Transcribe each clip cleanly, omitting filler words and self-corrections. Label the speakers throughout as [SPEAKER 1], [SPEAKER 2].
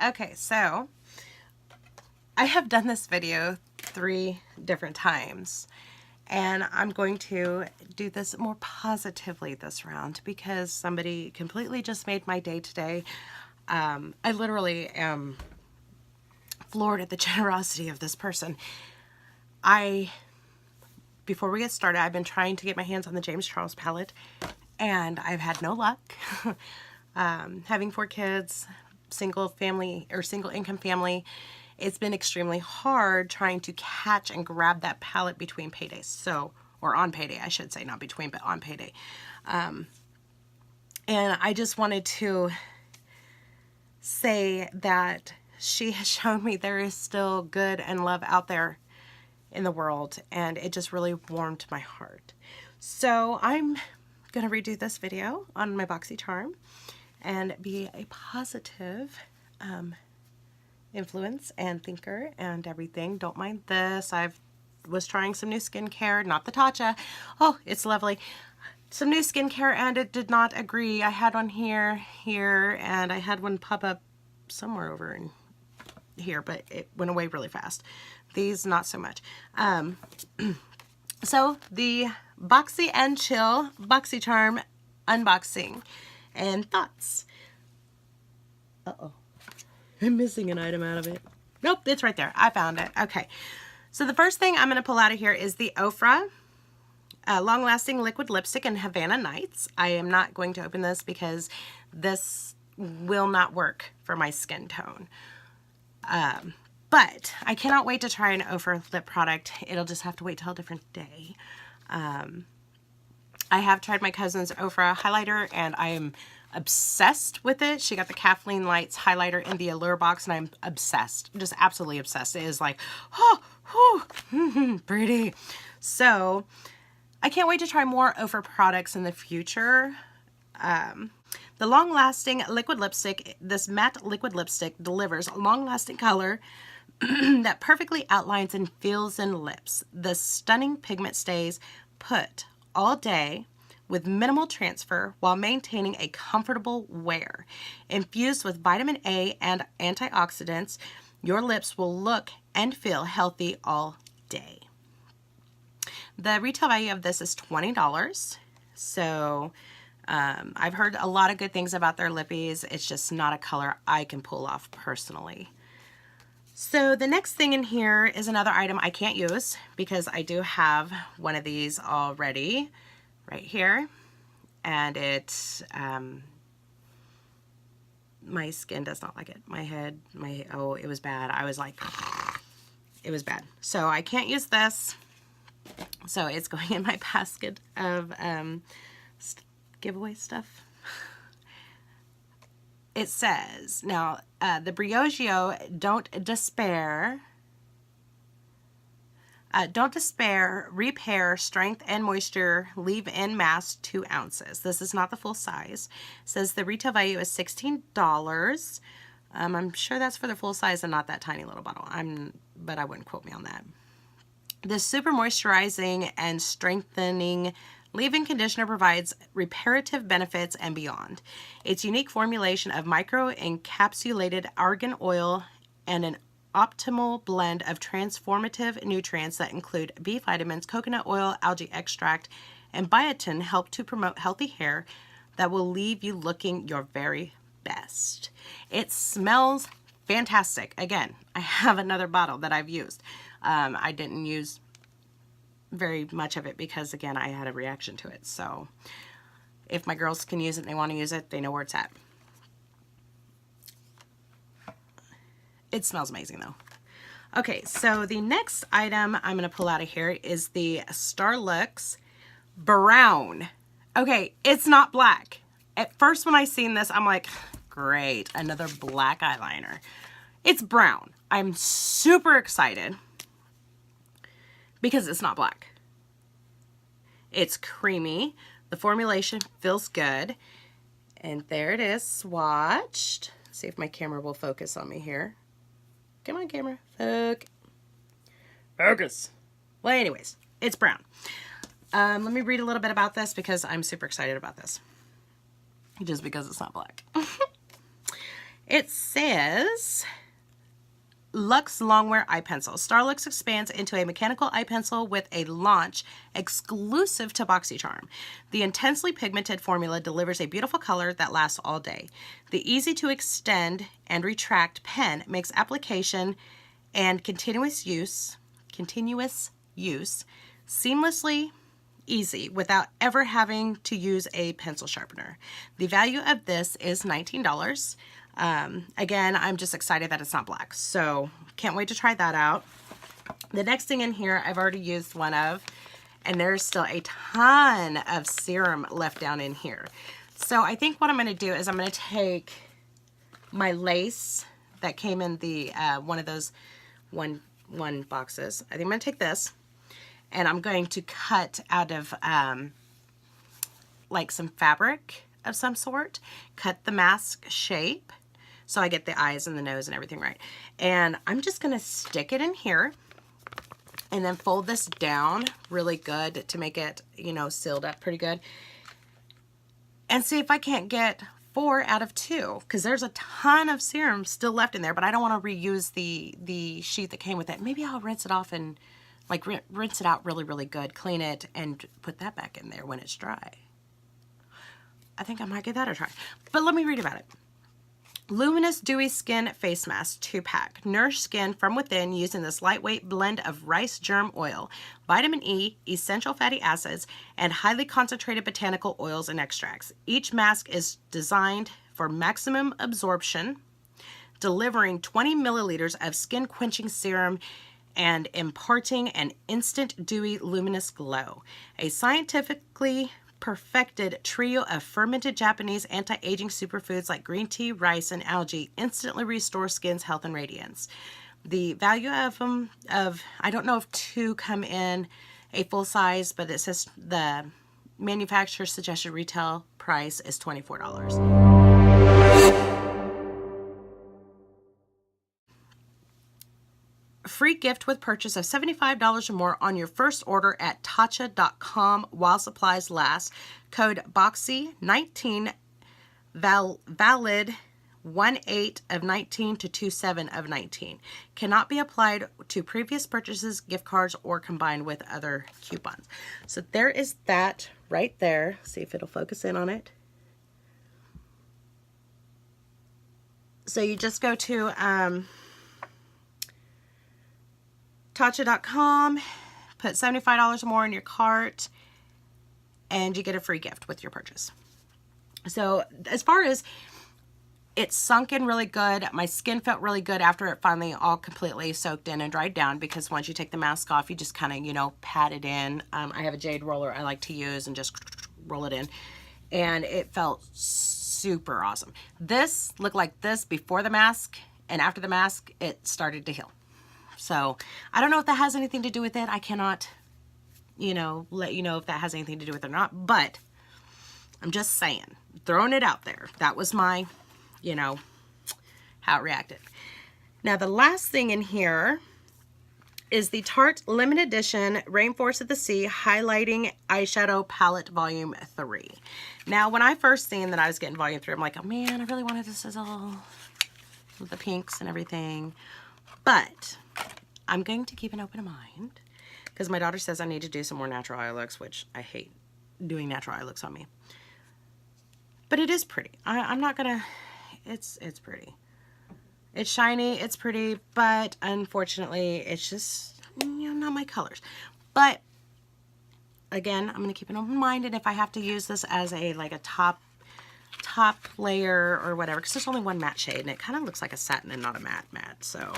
[SPEAKER 1] Okay, so I have done this video 3 different times, and I'm going to do this more positively this round because somebody completely just made my day today. I literally am floored at the generosity of this person. Before we get started, I've been trying to get my hands on the James Charles palette, and I've had no luck. Having 4 kids, single family or single income family, it's been extremely hard trying to catch and grab that palette between paydays. Or on payday, I should say, not between, but on payday. And I just wanted to say that she has shown me there is still good and love out there in the world, and it just really warmed my heart. So I'm gonna redo this video on my BoxyCharm and be a positive influence and thinker and everything. Don't mind this. Was trying some new skincare, not the Tatcha. Oh, it's lovely. Some new skincare, and it did not agree. I had one here, and I had one pop up somewhere over in here, but it went away really fast. These, not so much. So the Boxy and Chill BoxyCharm unboxing and thoughts. Uh-oh. I'm missing an item out of it. Nope, it's right there. I found it. Okay. So the first thing I'm going to pull out of here is the Ofra long-lasting liquid lipstick in Havana Nights. I am not going to open this because this will not work for my skin tone. But I cannot wait to try an Ofra lip product. It'll just have to wait till a different day. I have tried my cousin's Ofra highlighter, and I am obsessed with it. She got the Kathleen Lights highlighter in the Allure box, and I'm obsessed. Just absolutely obsessed. It is like, oh, pretty. So I can't wait to try more Ofra products in the future. The long-lasting liquid lipstick, this matte liquid lipstick delivers a long-lasting color that perfectly outlines and fills in lips. The stunning pigment stays put all day with minimal transfer while maintaining a comfortable wear. Infused with vitamin A and antioxidants, your lips will look and feel healthy all day. The retail value of this is $20. So I've heard a lot of good things about their lippies. It's just not a color I can pull off personally. So the next thing in here is another item I can't use because I do have one of these already right here. And it's, my skin does not like it. My head, oh, it was bad. I was like, it was bad. So I can't use this. So it's going in my basket of giveaway stuff. It says, now, the Brioche, don't despair, repair, strength and moisture, leave-in mask, 2 ounces. This is not the full size. It says the retail value is $16. I'm sure that's for the full size and not that tiny little bottle. But I wouldn't quote me on that. This super moisturizing and strengthening leave-in conditioner provides reparative benefits and beyond. Its unique formulation of micro-encapsulated argan oil and an optimal blend of transformative nutrients that include B vitamins, coconut oil, algae extract, and biotin help to promote healthy hair that will leave you looking your very best. It smells fantastic. Again, I have another bottle that I've used. I didn't use very much of it because, again, I had a reaction to it. So if my girls can use it and they want to use it, they know where it's at. It smells amazing though. Okay, so the next item I'm going to pull out of here is the Starlux Brown. Okay, it's not black. At first when I seen this, I'm like, great, another black eyeliner. It's brown. I'm super excited because it's not black. It's creamy. The formulation feels good. And there it is, swatched. Let's see if my camera will focus on me here. Come on, camera. Focus. Well, anyways, it's brown. Let me read a little bit about this because I'm super excited about this. Just because it's not black. It says Luxe Longwear Eye Pencil. Starlux expands into a mechanical eye pencil with a launch exclusive to BoxyCharm. The intensely pigmented formula delivers a beautiful color that lasts all day. The easy to extend and retract pen makes application and continuous use seamlessly easy without ever having to use a pencil sharpener. The value of this is $19. Again, I'm just excited that it's not black, so can't wait to try that out. The next thing in here I've already used one of, and there's still a ton of serum left down in here. So I think what I'm going to do is I'm going to take my lace that came in the one of those one boxes. I think I'm going to take this, and I'm going to cut out of like some fabric of some sort, cut the mask shape so I get the eyes and the nose and everything right. And I'm just going to stick it in here and then fold this down really good to make it, you know, sealed up pretty good. And see if I can't get 4 out of 2, because there's a ton of serum still left in there, but I don't want to reuse the sheet that came with it. Maybe I'll rinse it off and like rinse it out really, really good, clean it, and put that back in there when it's dry. I think I might give that a try. But let me read about it. Luminous Dewy Skin Face Mask 2-pack. Nourish skin from within using this lightweight blend of rice germ oil, vitamin E, essential fatty acids, and highly concentrated botanical oils and extracts. Each mask is designed for maximum absorption, delivering 20 milliliters of skin-quenching serum and imparting an instant dewy luminous glow. A scientifically perfected trio of fermented Japanese anti-aging superfoods like green tea, rice, and algae instantly restore skin's health and radiance. The value of them, I don't know if 2 come in a full size, but it says the manufacturer suggested retail price is $24. Free gift with purchase of $75 or more on your first order at Tatcha.com while supplies last. Code BOXY19 valid 1/8 of 19 to 2/7 of 19. Cannot be applied to previous purchases, gift cards, or combined with other coupons. So there is that right there. See if it'll focus in on it. So you just go to Tatcha.com, put $75 or more in your cart, and you get a free gift with your purchase. So as far as it sunk in really good, my skin felt really good after it finally all completely soaked in and dried down, because once you take the mask off, you just kind of, you know, pat it in. I have a jade roller I like to use and just roll it in, and it felt super awesome. This looked like this before the mask, and after the mask, it started to heal. So I don't know if that has anything to do with it. I cannot, you know, let you know if that has anything to do with it or not, but I'm just saying, throwing it out there. That was my, you know, how it reacted. Now the last thing in here is the Tarte Limited Edition Rainforest of the Sea Highlighting Eyeshadow Palette Volume 3. Now when I first seen that I was getting Volume 3, I'm like, oh man, I really wanted to sizzle with the pinks and everything. But I'm going to keep an open mind because my daughter says I need to do some more natural eye looks, which I hate doing natural eye looks on me. But it is pretty. I'm not gonna, it's pretty. It's shiny, it's pretty, but unfortunately it's just, you know, not my colors. But again, I'm gonna keep an open mind, and if I have to use this as a like a top layer or whatever, because there's only one matte shade and it kind of looks like a satin and not a matte. So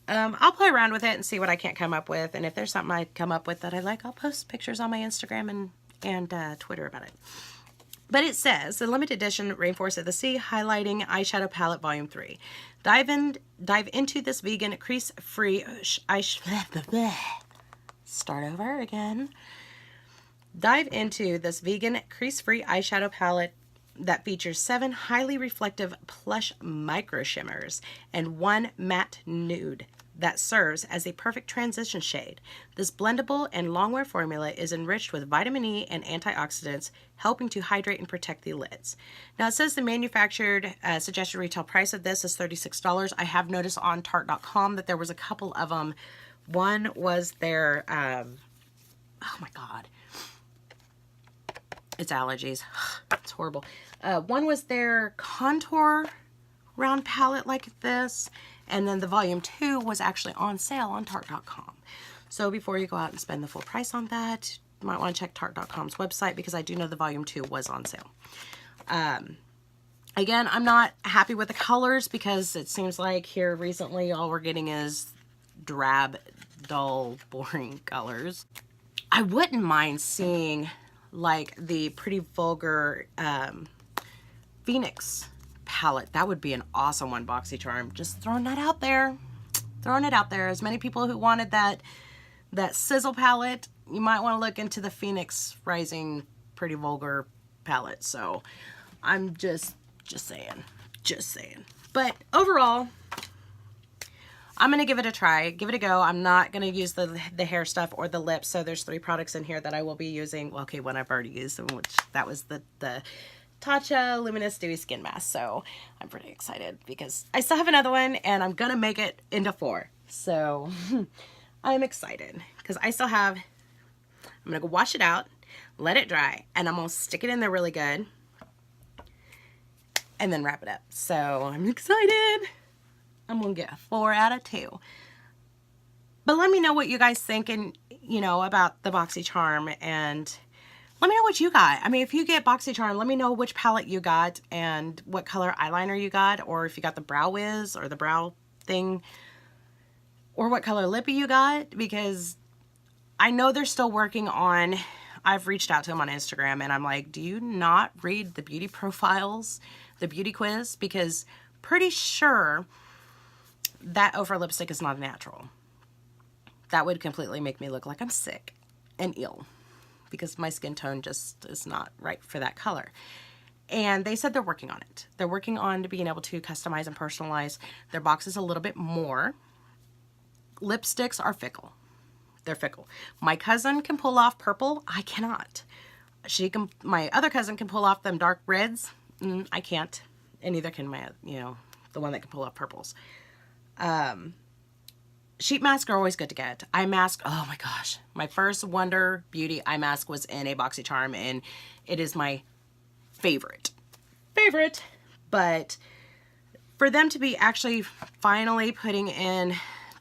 [SPEAKER 1] I'll play around with it and see what I can't come up with, and if there's something I come up with that I like, I'll post pictures on my Instagram and Twitter about it. But it says the limited edition Rainforest of the Sea Highlighting Eyeshadow Palette Volume 3. Dive into this vegan crease-free start over again. Dive into this vegan crease-free eyeshadow palette that features 7 highly reflective plush micro shimmers and 1 matte nude that serves as a perfect transition shade. This blendable and longwear formula is enriched with vitamin E and antioxidants, helping to hydrate and protect the lids. Now it says the manufactured suggested retail price of this is $36. I have noticed on Tarte.com that there was a couple of them. One was their, oh my God, it's allergies. It's horrible. One was their contour round palette like this. And then the volume 2 was actually on sale on Tarte.com. So before you go out and spend the full price on that, you might want to check Tarte.com's website, because I do know the volume 2 was on sale. Again, I'm not happy with the colors, because it seems like here recently all we're getting is drab, dull, boring colors. I wouldn't mind seeing like the Pretty Vulgar Phoenix palette. That would be an awesome one, BoxyCharm. Just throwing that out there. Throwing it out there. As many people who wanted that sizzle palette, you might want to look into the Phoenix Rising Pretty Vulgar palette. So I'm just saying. Just saying. But overall, I'm going to give it a try. Give it a go. I'm not going to use the hair stuff or the lips. So there's 3 products in here that I will be using. Well, okay, one I've already used, which that was the Tatcha Luminous Dewy Skin Mask. So I'm pretty excited because I still have another one and I'm gonna make it into 4. So I'm excited because I still have, I'm gonna go wash it out, let it dry, and I'm gonna stick it in there really good and then wrap it up. So I'm excited. I'm gonna get a 4 out of 2. But let me know what you guys think, and you know, about the BoxyCharm, and let me know what you got. I mean, if you get BoxyCharm, let me know which palette you got and what color eyeliner you got, or if you got the Brow Wiz or the brow thing, or what color lippy you got, because I know they're still working on, I've reached out to them on Instagram and I'm like, do you not read the beauty profiles, the beauty quiz? Because pretty sure that over lipstick is not natural. That would completely make me look like I'm sick and ill, because my skin tone just is not right for that color. And they said they're working on it. They're working on being able to customize and personalize their boxes a little bit more. Lipsticks are fickle. They're fickle. My cousin can pull off purple. I cannot. She can. My other cousin can pull off them dark reds. I can't. And neither can my, you know, the one that can pull off purples. Sheet masks are always good to get. Eye mask, oh my gosh. My first Wonder Beauty eye mask was in a BoxyCharm, and it is my favorite. But for them to be actually finally putting in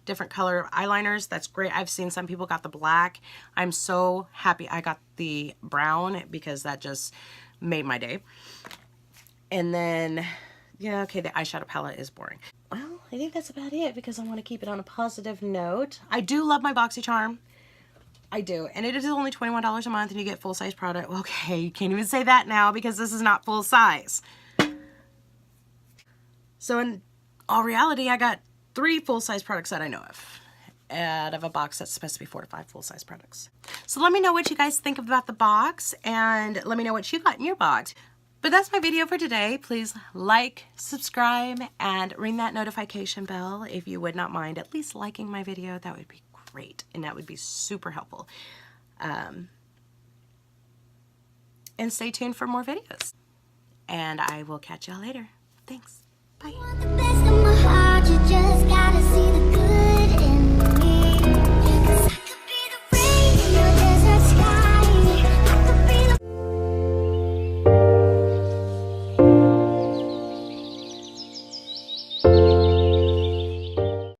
[SPEAKER 1] different color eyeliners, that's great. I've seen some people got the black. I'm so happy I got the brown, because that just made my day. And then, yeah, okay, the eyeshadow palette is boring. Well, I think that's about it, because I want to keep it on a positive note. I do love my BoxyCharm. I do. And it is only $21 a month and you get full-size product. Okay, you can't even say that now because this is not full size. So in all reality, I got 3 full-size products that I know of out of a box that's supposed to be 4 to 5 full-size products. So let me know what you guys think about the box, and let me know what you got in your box. But that's my video for today. Please like, subscribe, and ring that notification bell if you would not mind at least liking my video. That would be great, and that would be super helpful. And stay tuned for more videos. And I will catch y'all later. Thanks. Bye.